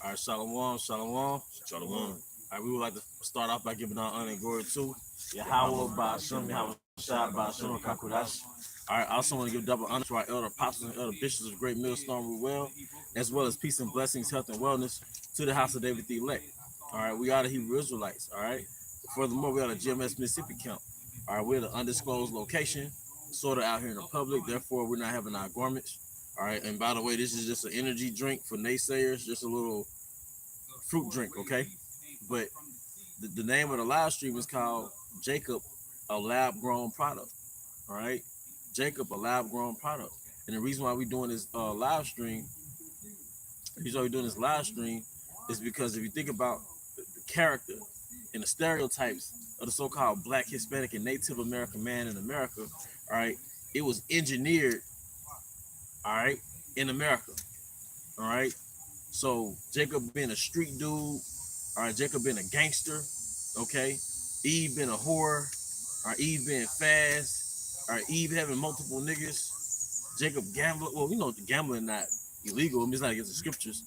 All right, shalom, shalom. Shalom. All right, we would like to start off by giving our honor and glory to Yahweh Ba'ashem, Yahweh Shai Ba'ashem Kakudash. All right, I also want to give double honor to our elder apostles and elder bishops of Great Millstone Ruel, as well as peace and blessings, health and wellness to the house of David the elect. All right, we are the Hebrew Israelites. All right, furthermore, we are the GMS Mississippi camp. All right, we're the undisclosed location, sort of out here in the public. Therefore, we're not having our garments. All right, and by the way, this is just an energy drink for naysayers, just a little fruit drink, okay? But the name of the live stream is called Jacob, a lab grown product. All right, Jacob, a lab grown product. And the reason why we're doing this live stream is because if you think about the character and the stereotypes of the so-called Black, Hispanic, and Native American man in America, all right, it was engineered, all right, in America, all right. So Jacob being a street dude, all right, Jacob being a gangster, okay, Eve being a whore, all right, Eve being fast, all right, Eve having multiple niggas, Jacob gambling. Well, gambling not illegal. I mean, it's not against the scriptures,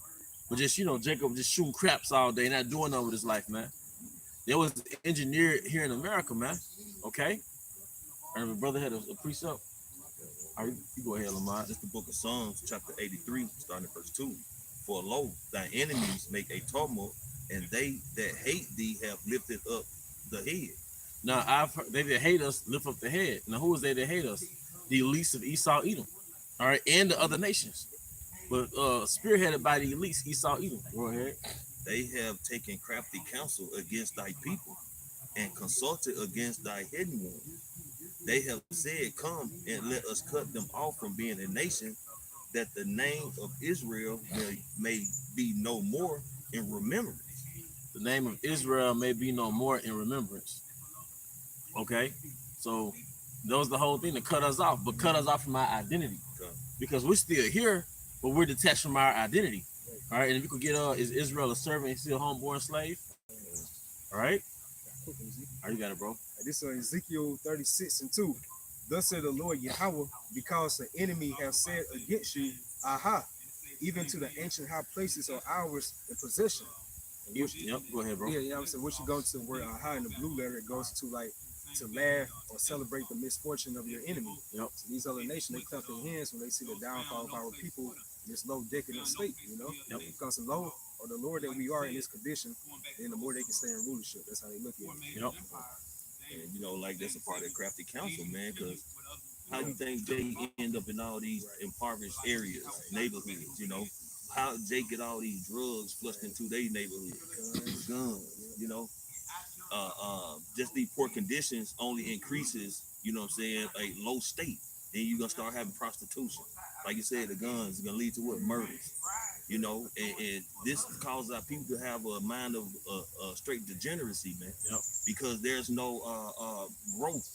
but just Jacob just shooting craps all day, not doing nothing with his life, man. It was engineered here in America, man. Okay, and the brother had a precept. All right, you go ahead, Lamont. This is the book of Psalms, chapter 83, starting at verse 2. For lo, thy enemies make a tumult, and they that hate thee have lifted up the head. Now, I've heard they that hate us lift up the head. Now, who is they that hate us? The elites of Esau, Edom, all right, and the other nations. But spearheaded by the elites, Esau, Edom. Go ahead. They have taken crafty counsel against thy people, and consulted against thy hidden ones. They have said, come and let us cut them off from being a nation, that the name of Israel may be no more in remembrance. The name of Israel may be no more in remembrance. Okay, so that was the whole thing, to cut us off, but cut us off from our identity, because we're still here, but we're detached from our identity. All right, and if you could get is Israel a servant and still a homeborn slave? All right, you got it, bro. This is Ezekiel 36:2. Thus said the Lord Yahweh, because the enemy have said against you, aha, even to the ancient high places are ours in possession. Yep, go ahead, bro. Yeah, I said, what you go to the word aha in the blue letter, it goes to like to laugh or celebrate the misfortune of your enemy. Yep. So these other nations, they clap their hands when they see the downfall of our people in this low decadent state, Yep. Because the low or the lower that we are in this condition, then the more they can stay in rulership. That's how they look at it. Yep. And like that's a part of the crafty counsel, man, because how you think they end up in all these impoverished areas, neighborhoods, How they get all these drugs flushed into their neighborhood, guns, just these poor conditions only increases, a low state. Then you're gonna start having prostitution. Like you said, the guns are gonna lead to what? Murders. And this causes our people to have a mind of straight degeneracy, man. Yep. Because there's no growth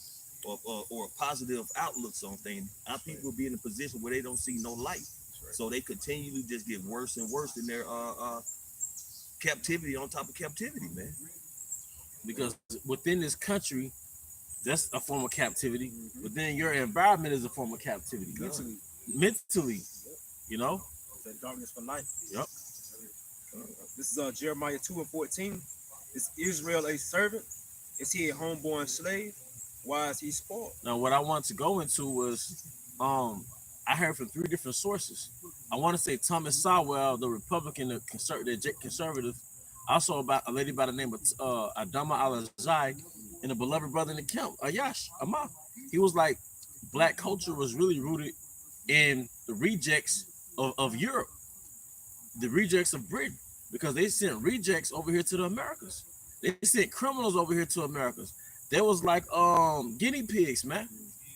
or positive outlooks on things. Our people be in a position where they don't see no light. So they continually just get worse and worse in their captivity on top of captivity, man. Because within this country, that's a form of captivity. But then your environment is a form of captivity. Mentally, That darkness for life. Yep. This is Jeremiah 2:14. Is Israel a servant? Is he a homeborn slave? Why is he spoiled? Now, what I want to go into was, I heard from 3 different sources. I want to say Thomas Sowell, the Republican, the conservative, also about a lady by the name of Adama Al-Azai, and a beloved brother in the camp, Ayash Amah. He was like, Black culture was really rooted in the rejects of Europe, the rejects of Britain, because they sent rejects over here to the Americas. They sent criminals over here to Americas. They was like guinea pigs, man.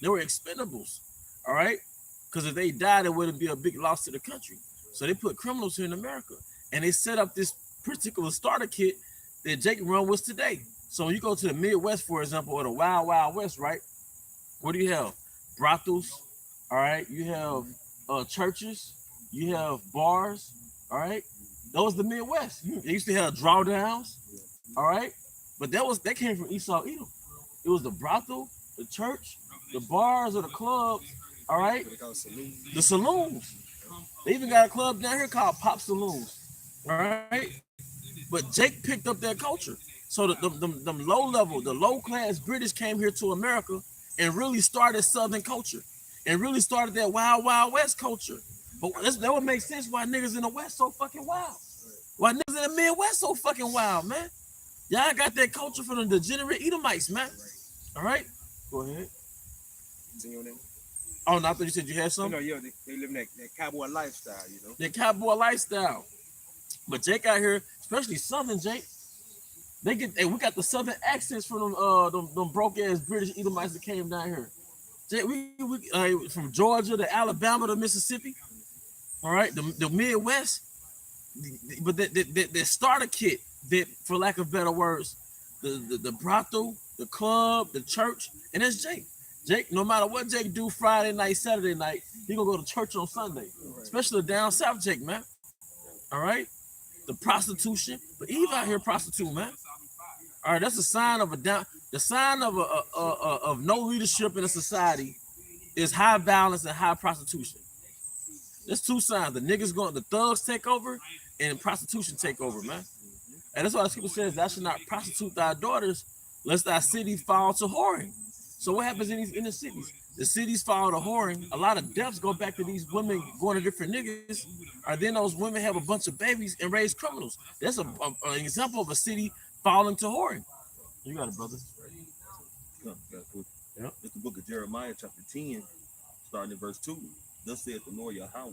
They were expendables, all right? Because if they died, it wouldn't be a big loss to the country. So they put criminals here in America, and they set up this particular starter kit that Jacob run was today. So when you go to the Midwest, for example, or the Wild Wild West, right? What do you have? Brothels, all right? You have churches, you have bars, all right? That was the Midwest. They used to have drawdowns, all right? But that came from Esau, Edom. It was the brothel, the church, the bars or the clubs, all right? The saloons. They even got a club down here called Pop Saloons. All right. But Jake picked up that culture. So them low level, the low class British came here to America and really started Southern culture and really started that wild, wild West culture. But that would make sense why niggas in the West so fucking wild. Why niggas in the Midwest so fucking wild, man. Y'all got that culture from the degenerate Edomites, man. All right. Go ahead. Oh, no, I thought you said you had something. Yeah, they live in that cowboy lifestyle, The cowboy lifestyle. But Jake out here, especially Southern Jake, we got the Southern accents from them broke ass British Edomites that came down here. Jake, we from Georgia to Alabama to Mississippi. All right, the Midwest, but the starter kit, that for lack of better words, the brothel, the club, the church, and that's Jake. Jake, no matter what Jake do Friday night, Saturday night, he gonna go to church on Sunday, especially the down south Jake, man. All right, the prostitution, but Eve out here prostitute, man. All right, that's a sign of the sign of of no leadership in a society is high violence and high prostitution. There's two signs: the thugs take over, and prostitution take over, man. And that's why the scripture says, "Thou shalt not prostitute thy daughters, lest thy city fall to whoring." So what happens in these inner cities? The cities fall to whoring. A lot of deaths go back to these women going to different niggas, or then those women have a bunch of babies and raise criminals. That's an example of a city falling to whoring. You got it, brother. Yeah. It's the book of Jeremiah, chapter 10, starting at verse 2. Thus saith the Lord Yahweh,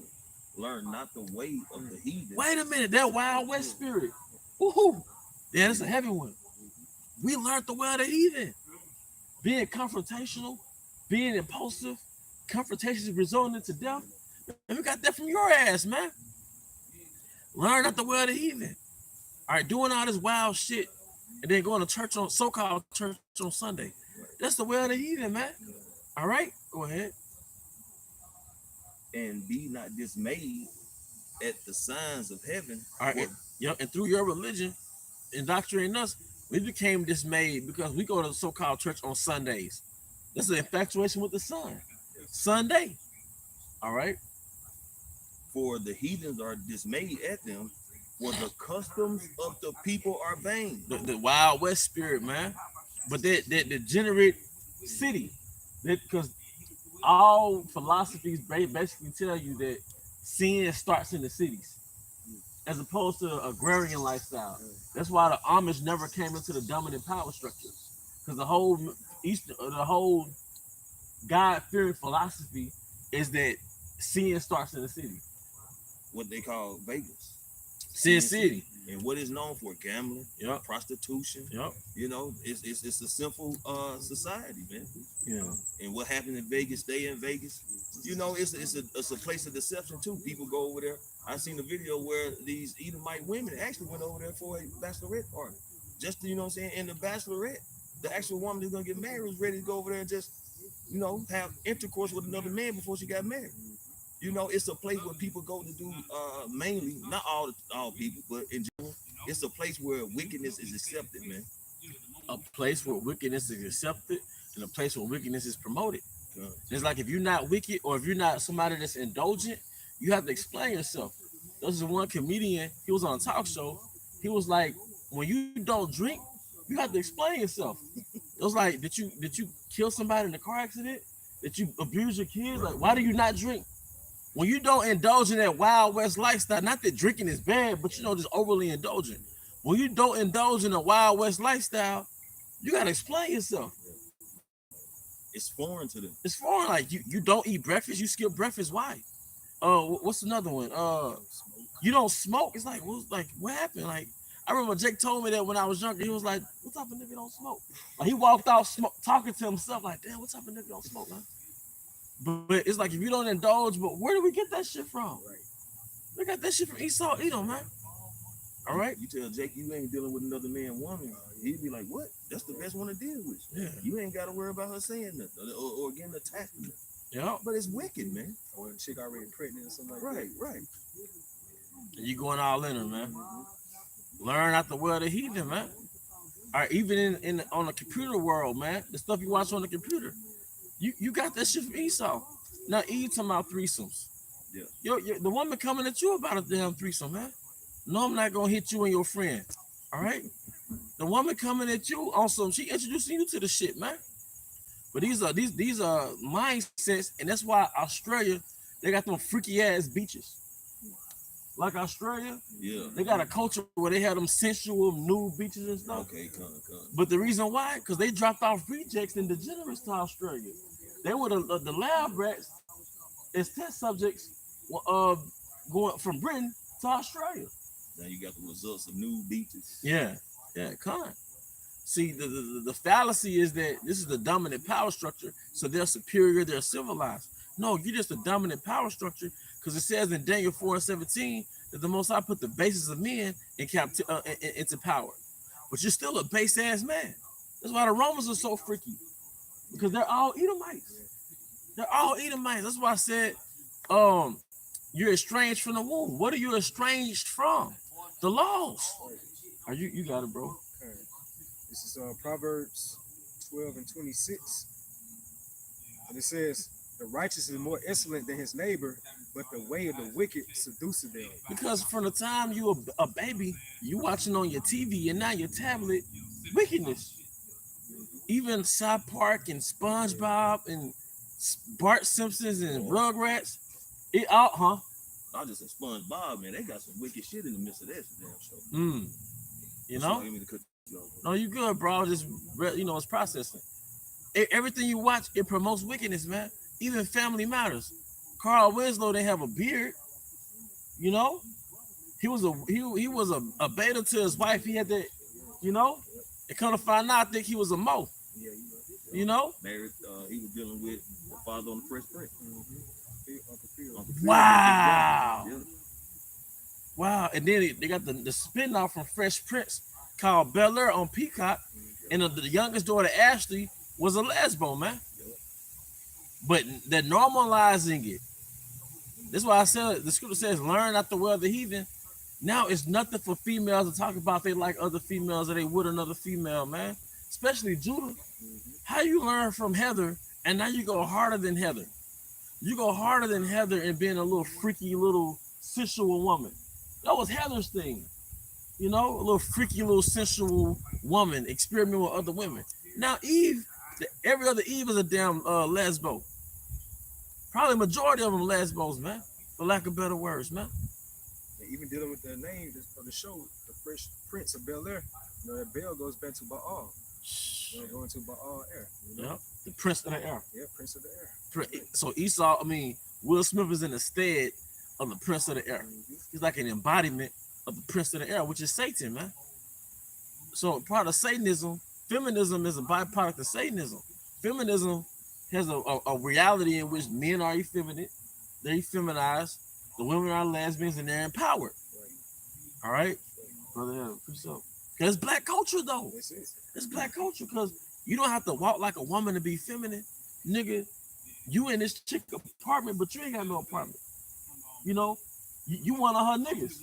learn not the way of the heathen. Wait a minute, that Wild West spirit. Woohoo! Yeah, that's a heavy one. We learned the way of the heathen. Being confrontational, being impulsive, confrontations resulting into death. And we got that from your ass, man. Learn not the way of the heathen. All right, doing all this wild shit and then going to church on so-called church on Sunday. That's the way of the heathen, man. All right, go ahead. And be not dismayed at the signs of heaven. All right, and through your religion, indoctrinating us, we became dismayed because we go to so-called church on Sundays. That's an infatuation with the sun. Sunday. All right. For the heathens are dismayed at them, for the customs of the people are vain. The Wild West spirit, man. But that degenerate city, because all philosophies basically tell you that sin starts in the cities, as opposed to agrarian lifestyle. That's why the Amish never came into the dominant power structure, because the whole God-fearing philosophy is that sin starts in the city. What they call Vegas. Sin City. And what is known for gambling, prostitution. It's a sinful society, man. Yeah. And what happened in Vegas, stay in Vegas. It's a place of deception too. People go over there. I seen a video where these Edomite women actually went over there for a bachelorette party. Just to, in the bachelorette, the actual woman that's gonna get married was ready to go over there and just, have intercourse with another man before she got married. It's a place where people go to do mainly, not all people, but in general, it's a place where wickedness is accepted, man. A place where wickedness is accepted and a place where wickedness is promoted. It's like if you're not wicked or if you're not somebody that's indulgent, you have to explain yourself. There's one comedian, he was on a talk show. He was like, when you don't drink, you have to explain yourself. It was like, did you kill somebody in a car accident? Did you abuse your kids? Like, why do you not drink? When you don't indulge in that Wild West lifestyle, not that drinking is bad, but just overly indulgent. When you don't indulge in a Wild West lifestyle, you gotta explain yourself. It's foreign to them. It's foreign. Like you don't eat breakfast, you skip breakfast. Why? What's another one? You don't smoke. It's like, what happened? Like, I remember Jake told me that when I was younger. He was like, "What type of nigga don't smoke?" Like, he walked out talking to himself, like, "Damn, what type of nigga don't smoke, man?" But it's like, if you don't indulge, but where do we get that shit from? Right. We got that shit from Esau Edom, man. All right. You tell Jake you ain't dealing with another man, woman. He'd be like, "What? That's the best one to deal with. Yeah. You ain't got to worry about her saying nothing or getting attacked." Yeah. But it's wicked, man. Or the chick already pregnant or something like that. Right. And you going all in her, man. Learn out the world of heathen, man. All right, even in on the computer world, man, the stuff you watch on the computer, you got that shit from Esau. Now Eve talking about threesomes. Yeah. The woman coming at you about a damn threesome, man. No, I'm not gonna hit you and your friend. All right. The woman coming at you on some, she introducing you to the shit, man. But these are mindsets, and that's why Australia, they got them freaky ass beaches. Like Australia, Yeah. they got a culture where they have them sensual nude beaches and stuff. Okay, come. But the reason why, because they dropped off rejects and degenerates to Australia. They were the lab rats as test subjects going from Britain to Australia. Now you got the results of new beaches. Yeah, come on. See, the fallacy is that this is the dominant power structure, so they're superior, they're civilized. No, you're just a dominant power structure, because it says in Daniel 4:17 that the Most High put the bases of men into power. But you're still a base ass man. That's why the Romans are so freaky, because they're all Edomites. They're all Edomites. That's why I said, you're estranged from the womb. What are you estranged from? The laws. Are you got it, bro? Okay. This is Proverbs 12:26. And it says, the righteous is more excellent than his neighbor, but the way of the wicked seduces them. Because from the time you a baby, you watching on your TV and now your tablet, wickedness. Even South Park and SpongeBob and Bart Simpsons and Rugrats, it all, I just said SpongeBob, man. They got some wicked shit in the midst of that damn show. You know? No, you good, bro. Just it's processing. Everything you watch, it promotes wickedness, man. Even Family Matters. Carl Winslow didn't have a beard. You know, he was a beta to his wife. He had that, and kind of find out, I think he was a mo. Yeah, you know. Married, he was dealing with the father on the Fresh Prince. Uncle Phil. Wow. Yeah. Wow. And then they got the spin-off from Fresh Prince called Bel Air on Peacock. And the youngest daughter, Ashley, was a lesbo, man. But they're normalizing it. That's why I said the scripture says, learn not the way of the heathen. Now it's nothing for females to talk about they like other females or they would another female, man. Especially Judah. How you learn from Heather and now you go harder than Heather? You go harder than Heather in being a little freaky little sensual woman. That was Heather's thing. A little freaky little sensual woman experimenting with other women. Now Eve, every other Eve is a damn lesbo. Probably majority of them lesbos, man. For lack of better words, man. And even dealing with the name of the show, the Fresh Prince of Bel Air. That Bell goes back to Baal. Going to Baal Air. Yeah, the Prince of the Air. Yeah, Prince of the Air. So Will Smith is in the stead of the Prince of the Air. He's like an embodiment of the Prince of the Air, which is Satan, man. So part of Satanism, feminism is a byproduct of Satanism. Feminism has a reality in which men are effeminate, they're effeminized, the women are lesbians, and they're empowered. All right, brother, because it's black culture though. It's black culture because you don't have to walk like a woman to be feminine, nigga. You in this chick apartment, but you ain't got no apartment. You one of her niggas.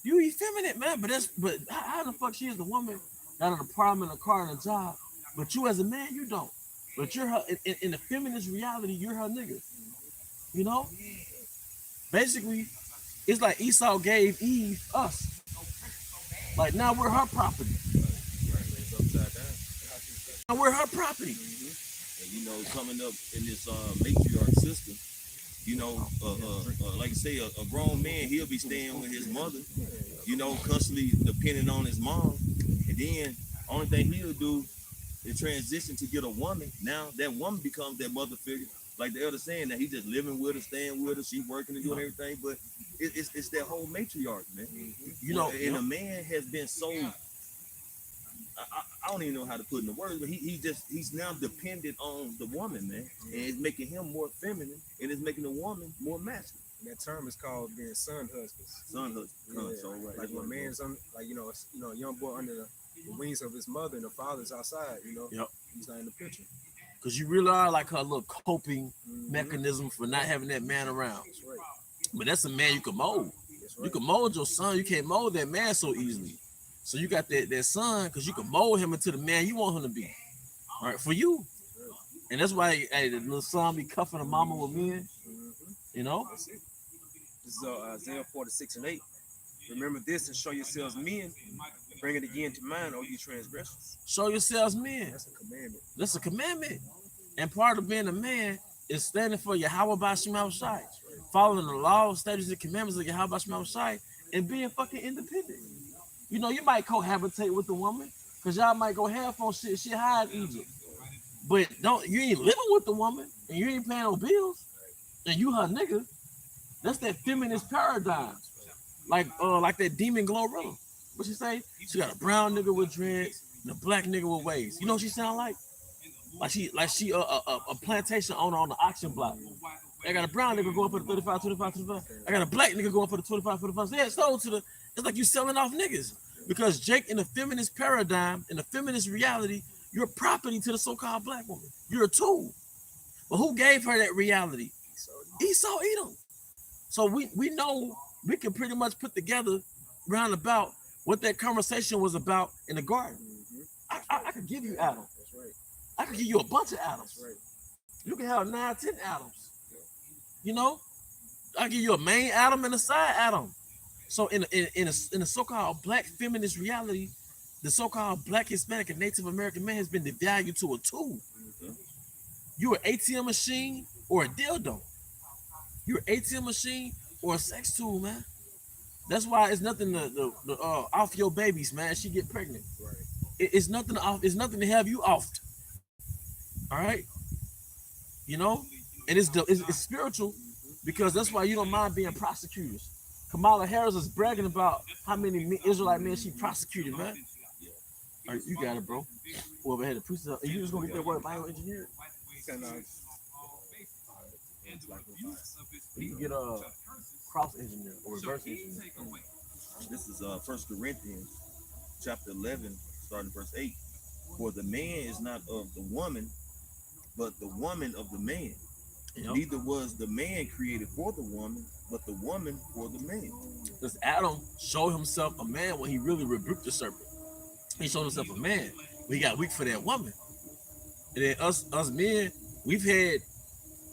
You effeminate, man. But how the fuck she is the woman got an apartment, a car, and a job, but you as a man you don't. But you're her in the feminist reality. You're her nigga. Basically, it's like Esau gave Eve us. Like now we're her property. Now we're her property. And coming up in this matriarch system, like I say, a grown man, he'll be staying with his mother, constantly depending on his mom. And then only thing he'll do is transition to get a woman. Now that woman becomes that mother figure. Like the elder saying that he just living with her, staying with her, she working and doing everything. But it's that whole matriarch, man. And a man has been so, I don't even know how to put it in the words, but he's now dependent on the woman, man. And it's making him more feminine and it's making the woman more masculine. And that term is called being son husbands. Son husband. Yeah. So right. Like when a man's a young boy under the wings of his mother and the father's outside, Yep. He's not in the picture. Because you really are like her little coping mechanism for not having that man around. That's right. But that's a man you can mold. That's right. You can mold your son. You can't mold that man so easily. So you got that son because you can mold him into the man you want him to be. All right, for you. And that's why the little son be cuffing a mama with men. That's it. This is Isaiah 46:8. Remember this and show yourselves men. Bring it again to mind, O you transgressors. Show yourselves men. That's a commandment. That's a commandment. And part of being a man is standing for Yahweh Bashim Shai, following the law, statutes, and commandments of Yahweh Bashim Shai, and being fucking independent. You know, you might cohabitate with the woman, because y'all might go half on shit high in Egypt. But you ain't living with the woman, and you ain't paying no bills, and you her nigga. That's that feminist paradigm. Like that demon Glorilla. What she say? She got a brown nigga with dreads and a black nigga with waves. You know what she sound like? Like she a plantation owner on the auction block. I got a brown nigga going for the 35, 25, 25. I got a black nigga going for the 25, 25. Yeah, it's like you selling off niggas. Because Jake, in the feminist paradigm, in the feminist reality, you're property to the so-called black woman. You're a tool. But who gave her that reality? Esau Edom. So we know we can pretty much put together round about what that conversation was about in the garden. I could give you Adam. That's right. I could give you a bunch of Adams. That's right. You can have 9, 10 Adams. You know, I give you a main Adam and a side Adam. So in a so-called black feminist reality, the so-called black Hispanic and Native American man has been devalued to a tool. You're an ATM machine or a dildo. You're an ATM machine or a sex tool, man. That's why it's nothing to off your babies, man. She get pregnant. Right. It's nothing to off. It's nothing to have you offed. All right. You know, and it's spiritual because that's why you don't mind being prosecutors. Kamala Harris is bragging about how many Israelite men she prosecuted, man. All right, you got it, bro. Whoever had the priesthood, and you just gonna get that word bioengineered. You can get a cross engineer or reverse engineer. This is 1 Corinthians chapter 11, starting verse 8. For the man is not of the woman, but the woman of the man. Yep. Neither was the man created for the woman, but the woman for the man. Because Adam showed himself a man when he really rebuked the serpent. He showed himself a man when he got weak for that woman. And then us men, we've had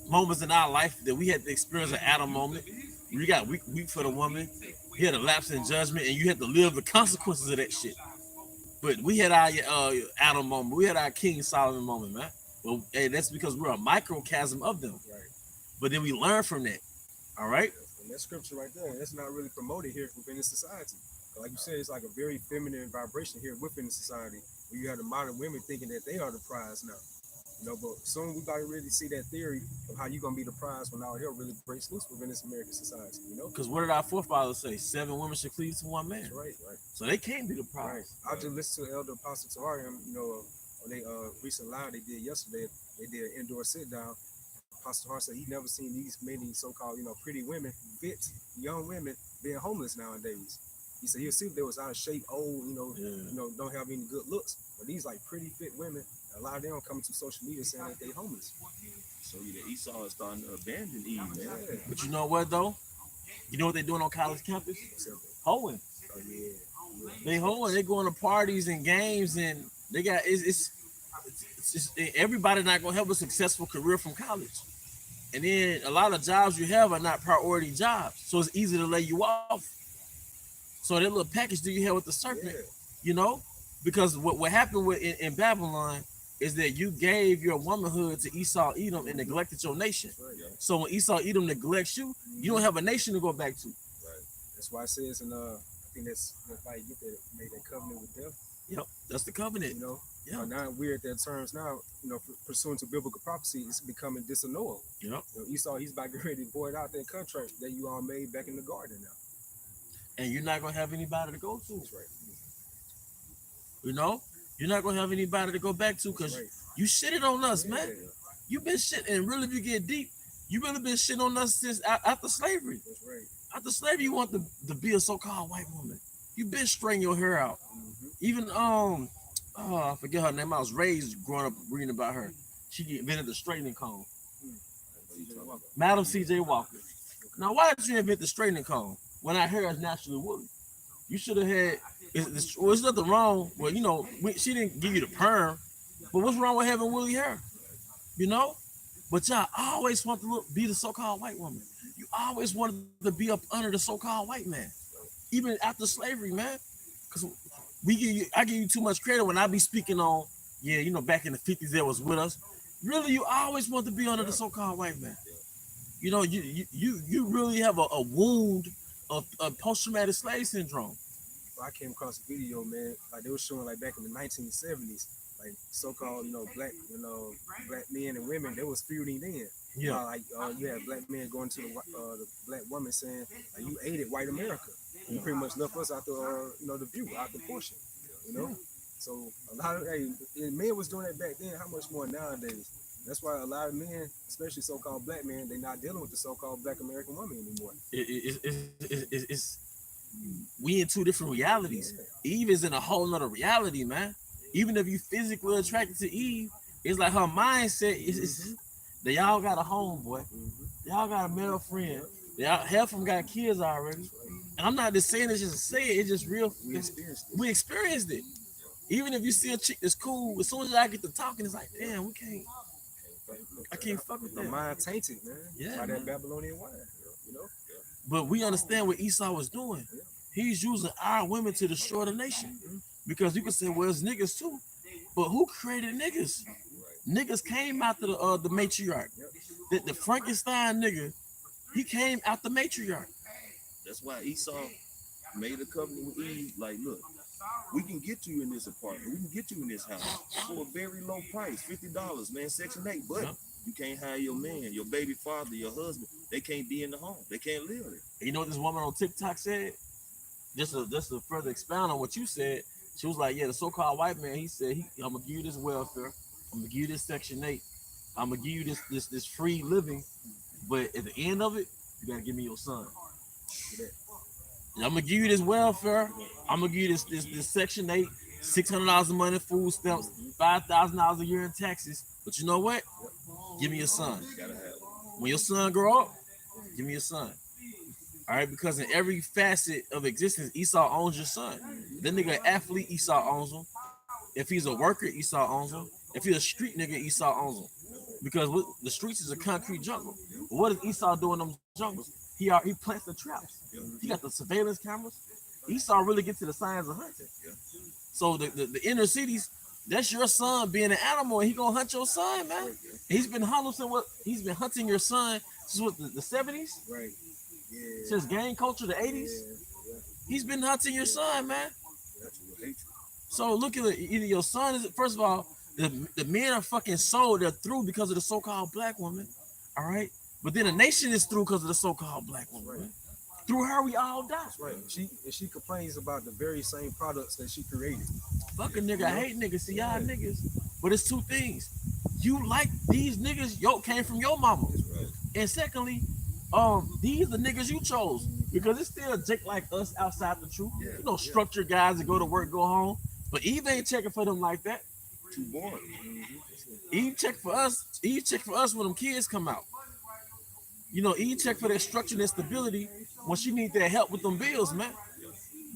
moments in our life that we had to experience an Adam moment. We got weak for the woman. You had a lapse in judgment, and you had to live the consequences of that shit. But we had our Adam moment. We had our King Solomon moment, man. Well, hey, that's because we're a microcosm of them. Right. But then we learn from that. All right. And that scripture right there, that's not really promoted here within the society. Like you said, it's like a very feminine vibration here within the society, where you have the modern women thinking that they are the prize now. You know, but soon we got to really see that theory of how you're gonna be the prize when out here really breaks loose within this American society. You know, Because what did our forefathers say? 7 women should cleave to one man. that's right, right. So they can't be the Right. prize. I just listened to Elder Apostle Tahariam, you know, on they recent live they did yesterday. They did an indoor sit down. Apostle Tahariam said he never seen these many so-called, you know, pretty women, fit young women being homeless nowadays. He said he'll see if they was out of shape, old, you know, don't have any good looks. But these like pretty fit women, a lot of them coming to social media saying that they homeless. So yeah, Esau is starting to abandon Eve, man. Yeah. But you know what though? You know what they're doing on college campus? Hoeing. Oh yeah. They hoeing. They going to parties and games, and they got it's everybody not gonna have a successful career from college. And then a lot of jobs you have are not priority jobs, so it's easy to lay you off. So that little package that you have with the serpent, Yeah. you know, because what happened with in Babylon is that you gave your womanhood to Esau Edom and neglected your nation. That's right, yeah. So when Esau Edom neglects you, you don't have a nation to go back to. Right. That's why it says in I think that's why you get that made that covenant with death. Yep, that's the covenant. You know, Yeah. now we're at that terms now. You know, pursuant to biblical prophecy, it's becoming disannulled. Yep. You know, Esau, he's about to get ready to void out that contract that you all made back in the garden now. And you're not gonna have anybody to go to. That's right. You know, you're not gonna have anybody to go back to because That's right. you shitted on us, Yeah. man. You've been shitting, and really, if you get deep, you really been shitting on us since after slavery. That's right. After slavery, you want to be a so-called white woman. You've been straightening your hair out. Mm-hmm. Even I forget her name. I was raised growing up reading about her. She invented the straightening comb. Madam C.J. Walker. Now, why did you invent the straightening comb when our hair is naturally woolly? You should have had. There's nothing wrong. Well, you know, she didn't give you the perm, but what's wrong with having woolly hair? You know. But y'all always want to be the so-called white woman. You always wanted to be up under the so-called white man. even after slavery, man. Because I give you too much credit when I be speaking on, yeah, you know, back in the 50s that was with us. Really, you always want to be under the so-called white man. You know, you really have a wound of post-traumatic slave syndrome. I came across a video, man, like they were showing like back in the 1970s, like so-called, black, black men and women, they was feuding then. Yeah. You had black men going to the black woman saying, you aided white America. You pretty much left us out the, the view, out the portion, you know? So a lot of, men was doing that back then, how much more nowadays? That's why a lot of men, especially so-called black men, they're not dealing with the so-called black American woman anymore. It's we in two different realities. Eve is in a whole nother reality, man. Even if you physically attracted to Eve, it's like her mindset is they all got a home, boy. Y'all got a male friend. Y'all half of them got kids already. And I'm not just saying this just to say it, it's just real. We experienced it. Even if you see a chick that's cool, as soon as I get to talking, it's like, damn, I can't fuck with that. The mind tainted, man. Yeah, by man. that Babylonian wine, But we understand what Esau was doing. He's using our women to destroy the nation. Because you can say, well, it's niggas too. But who created niggas? Niggas came after the matriarch. The Frankenstein nigga, he came after matriarch. That's why Esau made a covenant with Eve. Like, look, we can get you in this apartment. We can get you in this house for a very low price, $50, man, Section 8. But you can't hire your man, your baby father, your husband. They can't be in the home. They can't live there. You know what this woman on TikTok said? Just to further expound on what you said, she was like, yeah, the so-called white man, he said, I'm gonna give you this welfare, I'm gonna give you this Section 8, I'm gonna give you this free living, but at the end of it, you gotta give me your son. I'm gonna give you this welfare, I'm gonna give you this Section 8, $600 a month in food stamps, $5,000 a year in taxes. But you know what? Give me your son. When your son grow up, give me your son. All right, because in every facet of existence, Esau owns your son. That nigga an athlete, Esau owns him. If he's a worker, Esau owns him. If he's a street nigga, Esau owns him. Because the streets is a concrete jungle. But what does Esau do in them jungles? He plants the traps. He got the surveillance cameras. Esau really gets to the science of hunting. So the inner cities, that's your son being an animal, and he gonna hunt your son, man. He's been hunting your son since what, the 70s? Right. Yeah. Since gang culture, the 80s. He's been hunting your son, man. So look at it. Either your son is, first of all, the men are fucking sold. They're through because of the so-called black woman. All right. But then the nation is through because of the so-called black woman. Right. Through her, we all die. That's right. She complains about the very same products that she created. Fuck a nigga. I hate niggas. See, y'all niggas. But it's two things. You like these niggas, came from your mama. Right. And secondly, these the niggas you chose, because it's still Jake like us outside the truth. Structured guys that go to work, go home. But Eve ain't checking for them like that. Too boring. Eve check for us. Eve check for us when them kids come out. Eve check for their structure and stability when she need their help with them bills, man.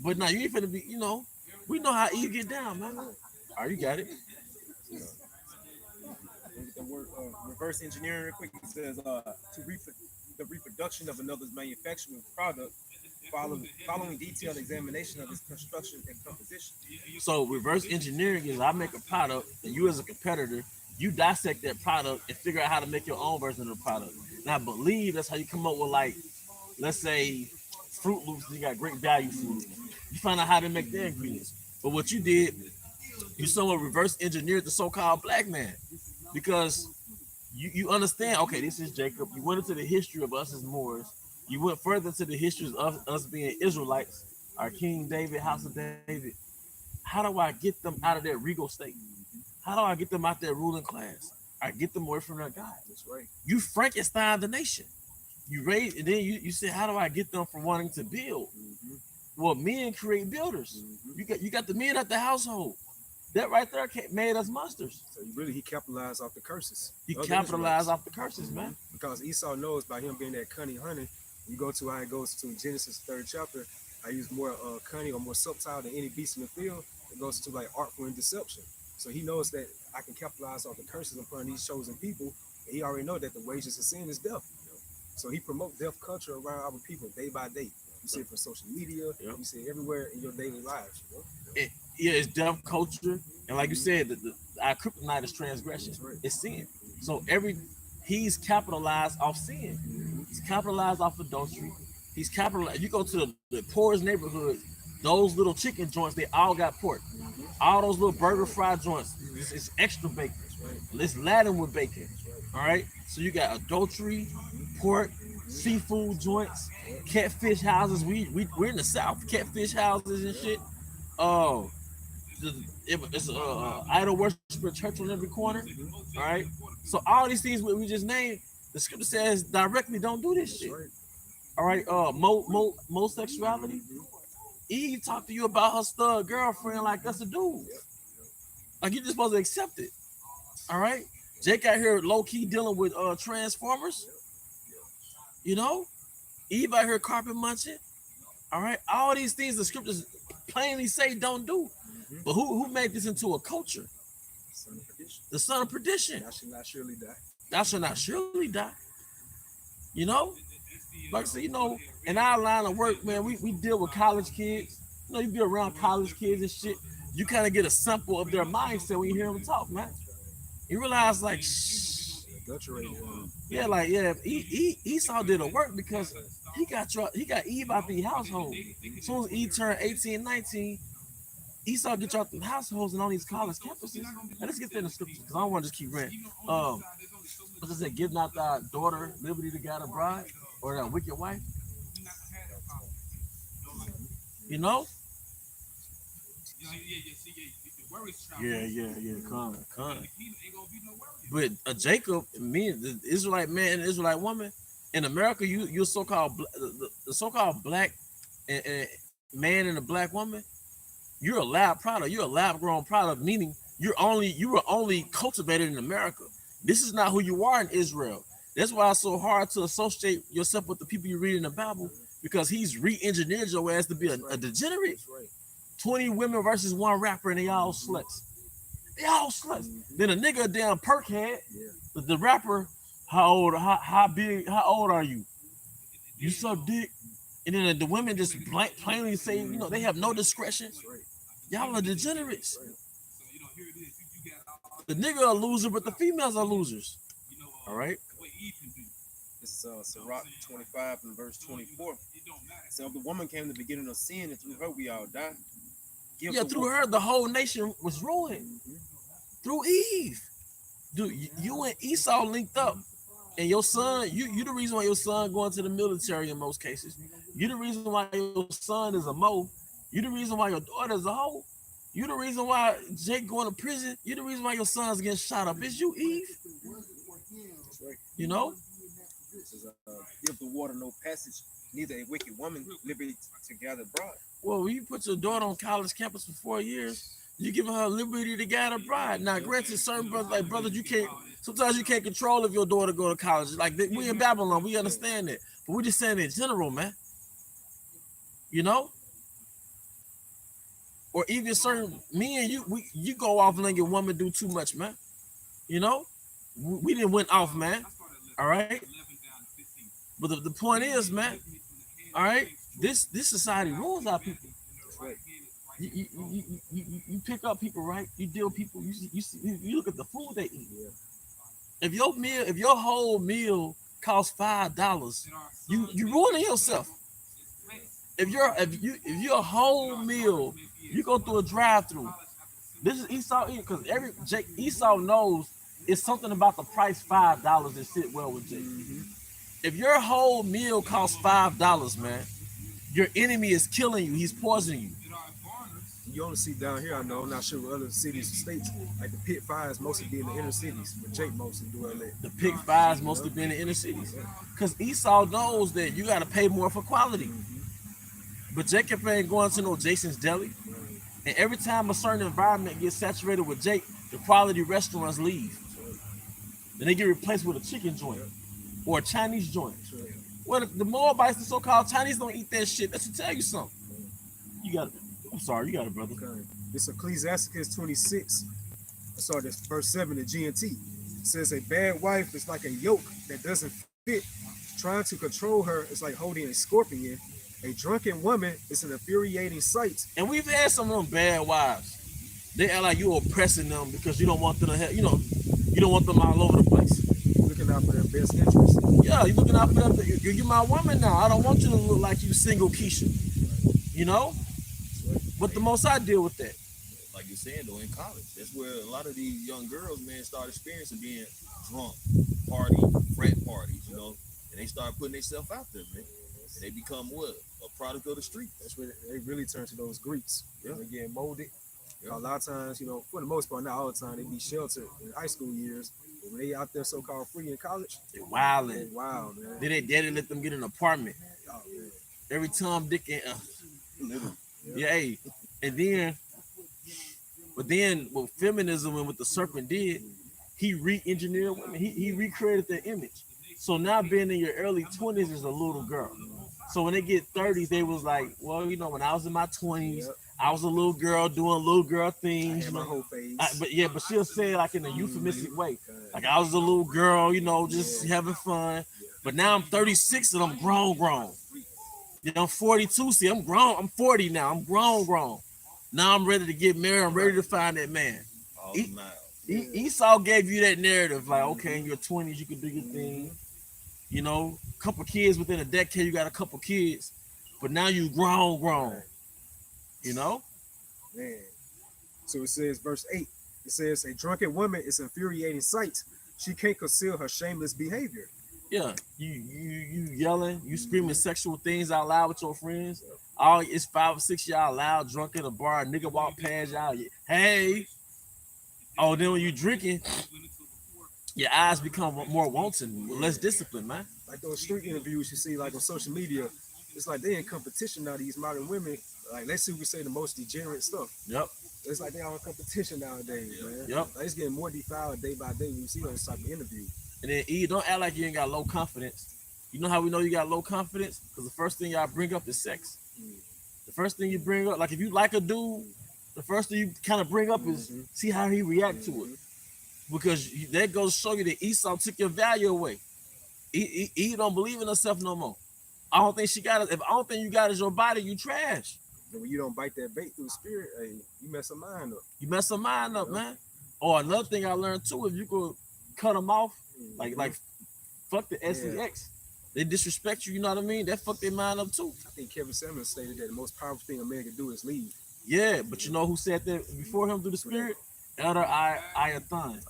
But now you ain't finna be, we know how Eve get down, man. All right, you got it. The word reverse engineering real quick. It says the reproduction of another's manufacturing product following detailed examination of its construction and composition. So reverse engineering is I make a product and you as a competitor, you dissect that product and figure out how to make your own version of the product. And I believe that's how you come up with, like, let's say Fruit Loops, you got great value food. You find out how to make their ingredients. But what you did, you somewhat reverse engineered the so-called black man. Because you understand, okay, this is Jacob. You went into the history of us as Moors. You went further into the history of us being Israelites, our King David, House of David. How do I get them out of that regal state? How do I get them out that ruling class? I get them away from their God. That's right. You Frankenstein the nation. You raise, and then you say, how do I get them from wanting to build? Well, men create builders. You got the men at the household. That right there made us monsters. So he capitalized off the curses. He capitalized off the curses, man. Because Esau knows by him being that cunning hunter. You go to how it goes to Genesis 3rd chapter. I use more cunning or more subtle than any beast in the field. It goes to like artful and deception. So he knows that I can capitalize off the curses upon these chosen people. And he already know that the wages of sin is death. So he promotes death culture around our people day by day. You see it for social media. Yep. You see it everywhere in your daily lives. You know? Yeah, it's deaf culture, and like you said, our kryptonite is transgression. That's right. It's sin. So he's capitalized off sin. He's capitalized off adultery. He's capitalized. You go to the poorest neighborhoods, those little chicken joints, they all got pork. All those little burger fry joints, it's extra bacon. It's laden with bacon. All right. So you got adultery, pork, seafood joints, catfish houses. We're in the South, catfish houses and shit. Oh, it's idol worship church on every corner. All right. So all these things we just named, the scripture says directly don't do this shit. All right. Homosexuality. Eve talked to you about her stud girlfriend like that's a dude. Like you're just supposed to accept it. All right. Jake out here low key dealing with transformers. You know, Eve out here carpet munching. All right. All these things the scriptures plainly say don't do. But who made this into a culture? Son of perdition. The son of perdition. Thou shalt not surely die. Thou shalt not surely die. You know, like I said, you know, in our line of work, man, we deal with college kids. You know, you be around college kids and shit. You kind of get a sample of their mindset when you hear them talk, man. You realize, like, yeah, like, yeah, Esau did a work because he got Eve out the household. As soon as Eve turned 18, 19, Esau get you out the households and on these college campuses. And let's get there in the scriptures because I don't want to just keep ranting. What's it say? Give not thy daughter liberty to guide a bride or that wicked wife. You know? Yeah. Con. But Jacob, me, the Israelite man and the Israelite woman in America, you're so-called the so-called black man and a black woman. You're a lab product. You're a lab-grown product, meaning you were only cultivated in America. This is not who you are in Israel. That's why it's so hard to associate yourself with the people you read in the Bible, because he's re-engineered your ass to be a degenerate. 20 women versus one rapper, and they all sluts. They all sluts. Then a nigga, a damn perk head, the rapper, how old are you? You suck dick. And then the women just plainly say, you know, they have no discretion. Y'all are degenerates. The nigga a loser, but the females are losers. All right. This is Sirach 25 and verse 24. So the woman came to the beginning of sin, and through her we all die. Through her the whole nation was ruined. Through Eve. Dude, you and Esau linked up. And your son, you the reason why your son going to the military in most cases. You the reason why your son is a mo. You the reason why your daughter's a hoe. You the reason why Jake going to prison. You the reason why your son's getting shot up. It's you, Eve. You know? Give the water no passage, neither a wicked woman liberty to gather bride. Well, when you put your daughter on college campus for 4 years, you giving her liberty to gather bride. Now, granted, certain brothers, you can't. Sometimes you can't control if your daughter go to college. Like we in Babylon, we understand that. But we're just saying in general, man. You know? Or even certain, me and you go off and let your woman do too much, man. You know? We didn't went off, man. All right? But the point is, man, all right, this society rules our people. You pick up people, right? You deal with people, you look at the food they eat. If your whole meal costs $5, you ruining yourself. If your whole meal, you go through a drive-through. This is Esau eating because Esau knows it's something about the price $5 that sit well with Jake. If your whole meal costs $5, man, your enemy is killing you. He's poisoning you. You only see down here, I know, I'm not sure what other cities and states, like the pit fires mostly be in the inner cities, but Jake mostly do LA. The pit fires mostly be in the inner cities. Because Esau knows that you got to pay more for quality. But Jacob ain't going to no Jason's Deli. And every time a certain environment gets saturated with Jake, the quality restaurants leave. Then they get replaced with a chicken joint or a Chinese joint. Well, the Moabites, the so-called Chinese, don't eat that shit. That's to tell you something. You got it. I'm sorry, you got it, brother. Okay. This Ecclesiasticus 26. I saw this verse 7 in GNT. It says, a bad wife is like a yoke that doesn't fit. Trying to control her is like holding a scorpion. A drunken woman is an infuriating sight. And we've had some of them bad wives. They act like you oppressing them because you don't want them to have, you don't want them all over the place. Looking out for their best interest. Yeah, you're looking out for them. You're my woman now. I don't want you to look like you single Keisha. You know? But the most I deal with that. Like you're saying though, in college, that's where a lot of these young girls, man, start experiencing being drunk, party, frat parties, and they start putting themselves out there, man. And they become what? A product of the street. That's where they really turn to those Greeks. Yeah. They get molded. Yeah. A lot of times, for the most part, not all the time, they be sheltered in high school years. But when they out there so-called free in college, They're wilding. they're wild, man. Then they daddy let them get an apartment. Oh, man. Every time Dick and Literally. yeah, hey. And then what feminism and what the serpent did, he re-engineered women. He recreated their image. So now being in your early 20s is a little girl. So when they get 30s, they was like, well, when I was in my 20s, Yep. I was a little girl doing little girl I things. had my whole phase. But she'll say it like in a euphemistic way. Like I was a little girl, just having fun. But now I'm 36 and I'm grown. I'm 42. See, I'm grown. I'm 40 now. I'm grown. Now I'm ready to get married. I'm ready to find that man. All the miles. Esau gave you that narrative, like, okay, in your 20s, you can do your thing. Couple kids within a decade, you got a couple kids. But now you grown. Man. So it says, verse 8, it says, a drunken woman is an infuriating sight. She can't conceal her shameless behavior. Yeah, you yelling, you screaming sexual things out loud with your friends. It's 5 or 6 y'all loud, drunk in a bar, nigga walk past y'all. Hey. Oh, then when you drinking, your eyes become more wanton, less disciplined, man. Like those street interviews you see like on social media, it's like they in competition now, these modern women. Like, let's see if we say the most degenerate stuff. Yep. It's like they all in competition nowadays, man. Yep. Like, it's getting more defiled day by day when you see those type of interviews. And then don't act like you ain't got low confidence. You know how we know you got low confidence? Because the first thing y'all bring up is sex. The first thing you bring up, like if you like a dude, the first thing you kind of bring up is see how he react to it. Because that goes to show you that Esau took your value away. He don't believe in herself no more. I don't think she got it. If I don't think you got is your body, you trash. And when you don't bite that bait through the spirit, hey, you mess her mind up. You mess her mind up, man. Or another thing I learned too, if you could cut them off, like fuck the SEX. They disrespect you, you know what I mean? That fuck their mind up too. I think Kevin Samuels stated that the most powerful thing a man can do is leave. Yeah, but you know who said that before him through the spirit? Elder Ayathon.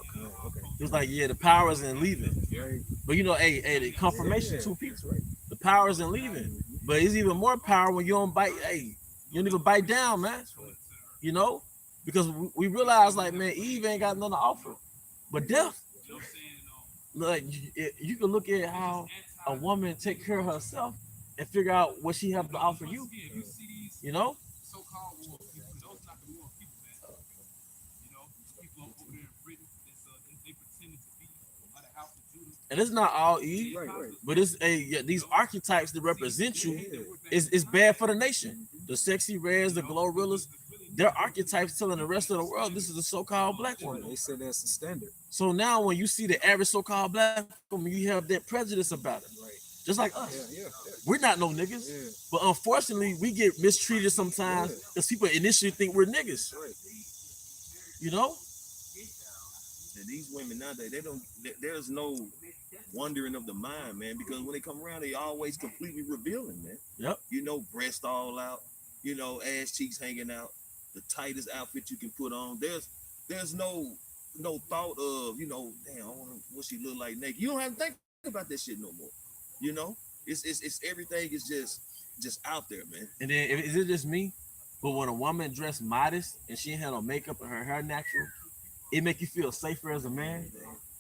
Okay. He was like, yeah, the power is in leaving. Right. But the confirmation too, people. Right. The power is in leaving. But it's even more power when you don't bite, you don't even bite down, man. Because we realize, like, man, Eve ain't got nothing to offer. But death. Like, you can look at how a woman take care of herself and figure out what she have to offer you. And it's not all Eve, Right. but it's these archetypes that represent you. It's bad for the nation. The sexy rares, the glorrillas, they're archetypes telling the rest of the world this is a so-called black woman. They said that's the standard. So now when you see the average so-called black woman, you have that prejudice about it. Right. Just like us. Yeah. We're not no niggas. Yeah. But unfortunately, we get mistreated sometimes because people initially think we're niggas. Right. And these women nowadays, there's no wondering of the mind, man, because when they come around, they always completely revealing, man. Yep. Breast all out, ass cheeks hanging out, the tightest outfit you can put on. There's no thought of, damn, I wonder what she look like naked. You don't have to think about that shit no more. It's everything is just out there, man. And then is it just me? But when a woman dressed modest and she ain't had no makeup and her hair natural, it make you feel safer as a man.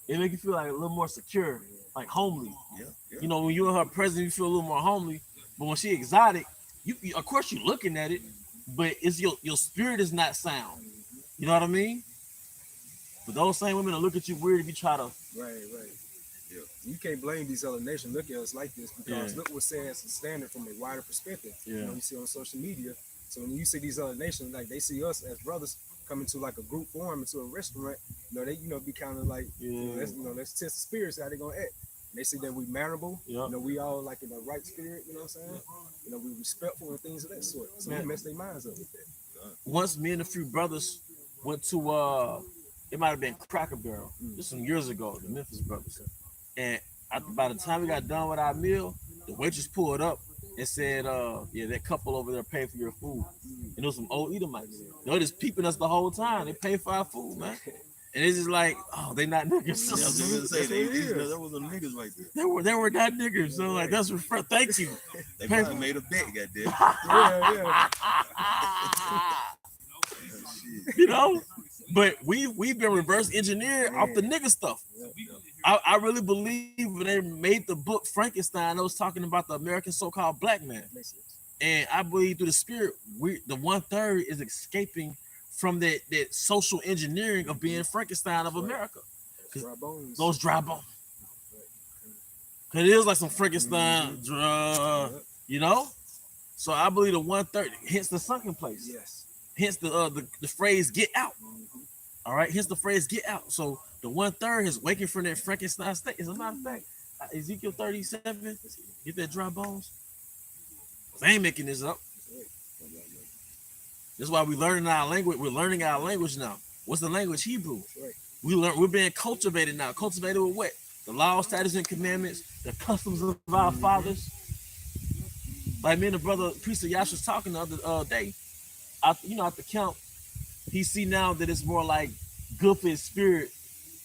It make you feel like a little more secure, like homely. Yeah. When you in her presence, you feel a little more homely. But when she exotic, you of course you're looking at it, but it's your spirit is not sound. You know what I mean? But those same women will look at you weird if you try to. Right. Yeah. You can't blame these other nations. Look at us like this because look what's saying as a standard from a wider perspective. Yeah. You see on social media. So when you see these other nations, like they see us as brothers coming to like a group form into a restaurant, they be kind of like, let's test the spirits how they gonna act. And they see that we mannerable, Yeah. you know, we all like in the right spirit, you know what I'm saying? You know, we respectful and things of that sort. So Man. we mess their minds up with that. Once me and a few brothers went to it might have been Cracker Barrel, just some years ago, the Memphis brothers. And by the time we got done with our meal, the waitress pulled up and said, yeah, that couple over there paid for your food. And those some old Edomites. They're just peeping us the whole time. They pay for our food, man. And it's just like, oh, they not niggas. Yeah, I was gonna say that was some niggas right there. They were not niggas. So like that's thank you. They probably made a bet, goddamn. Yeah. You know, but we've been reverse engineered off the nigga stuff. I really believe when they made the book Frankenstein, I was talking about the American so-called black man. And I believe through the spirit, the 1/3 is escaping from that social engineering of being Frankenstein of America. Those dry bones. Cause it is like some Frankenstein, you know. So I believe the 1/3, hence the sunken place. Yes. Hence the phrase "get out." All right, hence the phrase "get out." So the 1/3 is waking from that Frankenstein state. As a matter of fact, Ezekiel 37, get that dry bones. I ain't making this up. That's why we learning our language. We're learning our language now. What's the language? Hebrew. We're being cultivated now. Cultivated with what? The laws, statutes, and commandments, the customs of our fathers. Like me and the brother priest of Yash was talking the other day. At the camp, he see now that it's more like good for his spirit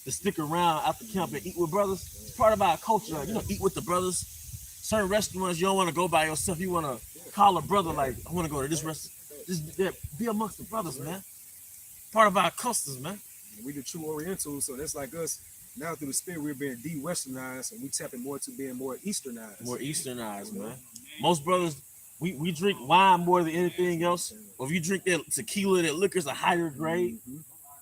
to stick around at the camp and eat with brothers. It's part of our culture. Like, eat with the brothers. Certain restaurants you don't want to go by yourself. You want to call a brother like, I want to go to this restaurant. Just be amongst the brothers, man. Part of our customs, man. We the true Orientals, so that's like us. Now through the spirit, we're being de-westernized, and we tapping more to being more Easternized. More Easternized, man. Most brothers, we drink wine more than anything else. Or if you drink that tequila, that liquor's a higher grade.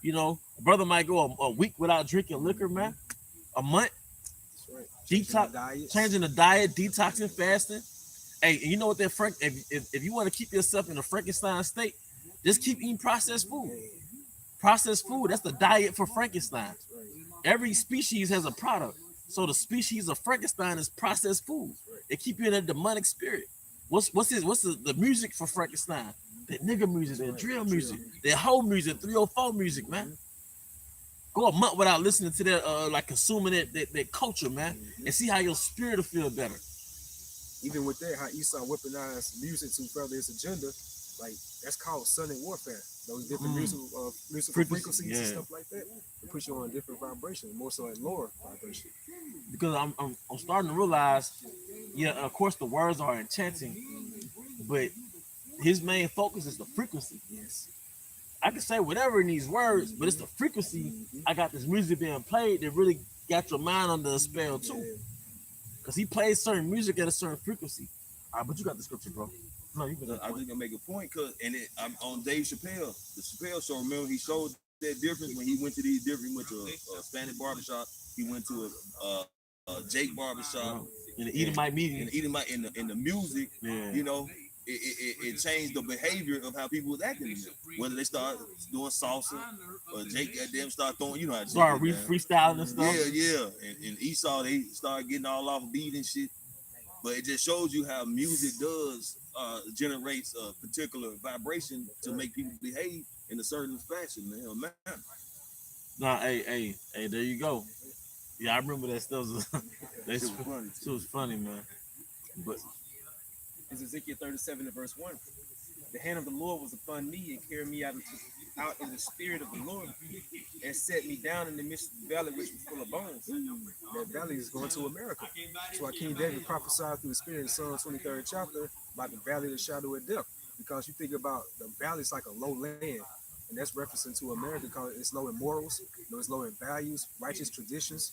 You know, a brother might go a week without drinking liquor, man. A month. Detox, changing the diet, detoxing, fasting. Hey, and you know what that if you want to keep yourself in a Frankenstein state, just keep eating processed food. Processed food, that's the diet for Frankenstein. Every species has a product. So the species of Frankenstein is processed food. They keep you in a demonic spirit. What's the music for Frankenstein? That nigga music, that drill music, that whole music, 304 music, man. Go a month without listening to that, like consuming that culture, man, and see how your spirit will feel better. Even with that, how Esau weaponized music to further his agenda, like that's called sonic warfare. Those different musical frequencies and stuff like that, it puts you on a different vibration, more so a lower vibration. Because I'm starting to realize, of course the words are enchanting, but his main focus is the frequency. Yes. I can say whatever in these words, but it's the frequency. I got this music being played that really got your mind under a spell too. Because he plays certain music at a certain frequency. All right, but you got the scripture, bro. No, you can. I was gonna make a point, I'm on Dave Chappelle, the Chappelle show. Remember, he showed that difference when he went to these different. He went to a Spanish barbershop. He went to a Jake barbershop. In the Edomite meeting. In the music, you know. It changed the behavior of how people was acting. Whether they start doing salsa or Jake goddamn start throwing, you know how to start freestyling and stuff. Yeah. And Esau, they started getting all off beat and shit. But it just shows you how music does generates a particular vibration to make people behave in a certain fashion, man. Nah, hey, there you go. Yeah, I remember that stuff. It was funny, man. But is Ezekiel 37 and verse 1. The hand of the Lord was upon me and carried me out in the spirit of the Lord and set me down in the midst of the valley which was full of bones. That valley is going to America. That's why King David prophesied through the spirit in Psalm 23rd chapter about the valley of the shadow of death. Because you think about the valley is like a low land. And that's referencing to America because it's low in morals, it's low in values, righteous traditions.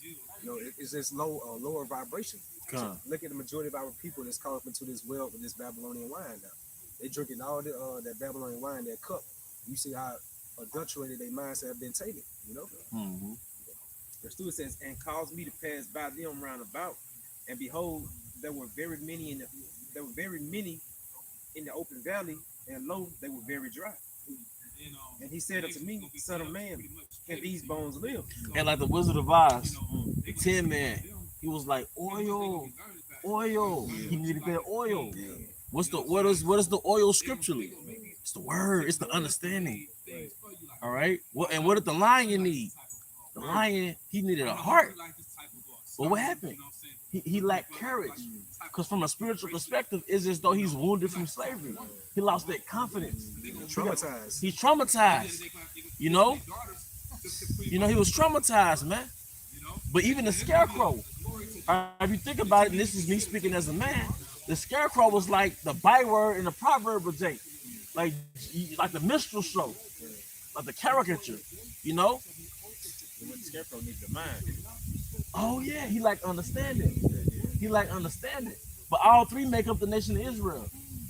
It's just lower vibration. So look at the majority of our people that's caught up into this well with this Babylonian wine now. They drinking all that Babylonian wine, that cup. You see how adulterated their minds have been taken, Mm-hmm. Verse 2 says, and caused me to pass by them round about, and behold, there were very many in the open valley, and lo, they were very dry. And he said unto me, son of man, can these bones live? And like the Wizard of Oz, the Tin Man, He was like, oil. He needed that oil. Yeah. What is the oil scripturally? It's the word. It's the understanding. All right. What did the lion need? The lion, he needed a heart. But what happened? He lacked courage. Because from a spiritual perspective, it's as though he's wounded from slavery. He lost that confidence. Traumatized. He's traumatized. You know, he was traumatized, man. But even the scarecrow, if you think about it, and this is me speaking as a man, the scarecrow was like the byword in the proverb of Jake, like the minstrel show, like the caricature, you know. What the scarecrow needs the mind. Oh yeah, he like understanding. He like understanding. But all three make up the nation of Israel.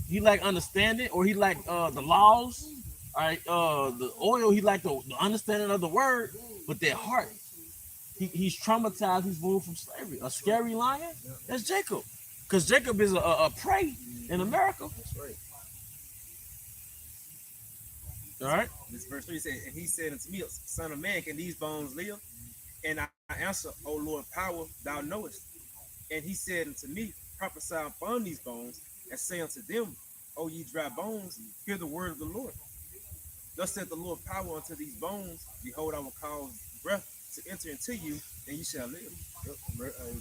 He like understanding, or he like the laws. All right, the oil. He like the understanding of the word, but their heart. He's traumatized. He's moved from slavery. A scary lion. That's Jacob, because Jacob is a prey in America. That's right. All right. This verse 3 said, and he said unto me, Son of man, can these bones live? And I answer, O Lord, power, thou knowest. And he said unto me, prophesy upon these bones, and say unto them, O ye dry bones, hear the word of the Lord. Thus said the Lord, power unto these bones, behold, I will cause breath to enter into you, and you shall live.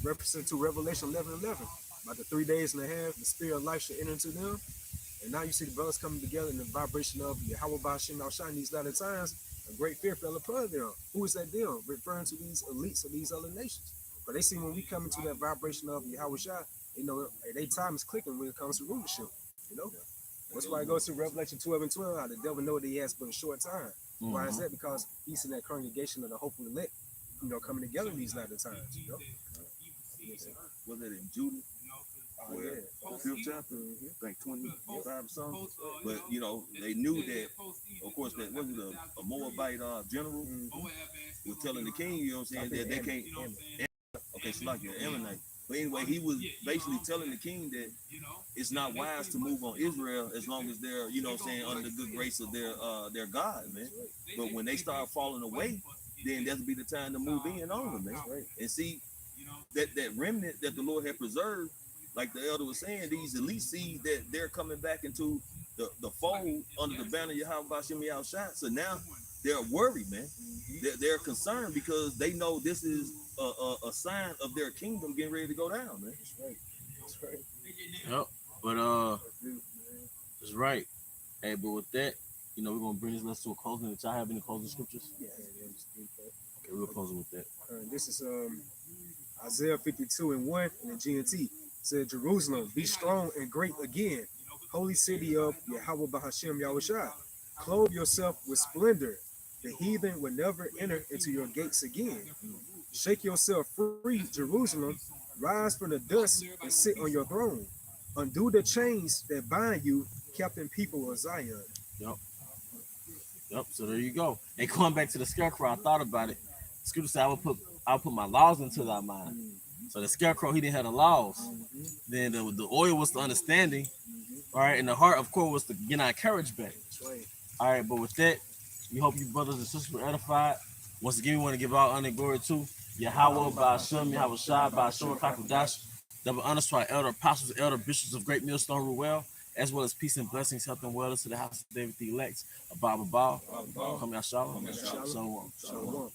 Represent to Revelation 11:11. About the 3 days and a half, the spirit of life shall enter into them. And now you see the brothers coming together in the vibration of Yahweh Ba'ashem Al-Shai in these latter times. A great fear fell upon them. Who is that them? Referring to these elites of these other nations. But they see when we come into that vibration of Yahweh Shai, you know, their time is clicking when it comes to rulership. You know? That's why it goes to Revelation 12:12, how the devil know that he has but a short time. Why is that? Because he's in that congregation of the hopeful elect, you know, coming together in these latter times, you know? Was that in Judah? Oh, Where yeah. the fifth chapter, I think 25 or something. But you know, they knew that, of course, that wasn't a Moabite general was telling the king, you know what I'm saying, that they can't. Okay, it's like an Ammonite. But anyway, he was basically telling the king that it's not wise to move on Israel as long as they're, you know what I'm saying, under the good grace of their God, man. But when they start falling away, then that'll be the time to move in on them, man. And see that remnant that the Lord had preserved. Like the elder was saying, these elite seeds that they're coming back into the fold under the banner of Yahweh Ba'ashem Al-Shai. So now they're worried, man. They're concerned because they know this is a sign of their kingdom getting ready to go down, man. That's right. That's right. Yep. But that's right. Hey, but with that, you know, we're gonna bring this lesson to a closing. Did y'all have any closing scriptures? Yeah. Okay, we're closing with that. This is Isaiah 52:1 in the GNT. Said, Jerusalem, be strong and great again, holy city of Yahweh Ba'ashem Yahushua. Clothe yourself with splendor. The heathen will never enter into your gates again. Shake yourself free, Jerusalem. Rise from the dust and sit on your throne. Undo the chains that bind you, captain people of Zion. Yep. So there you go. And going back to the scarecrow, I thought about it. Scripture said I'll put my laws into thy mind. So the scarecrow, he didn't have the laws. Then the oil was the understanding. All right, and the heart, of course, was to get our courage back. All right, but with that, we hope you brothers and sisters were edified. Once again, we want to give all honor and glory to Yahweh Ba'ashem, Yahweh Shai, Ba'ashem Kakodash. Double honors to our elder apostles, elder bishops of Great Millstone Ruel, as well as peace and blessings, health and wellness to the house of David the elect, Abba Baal, Come Yashalom, Shalom.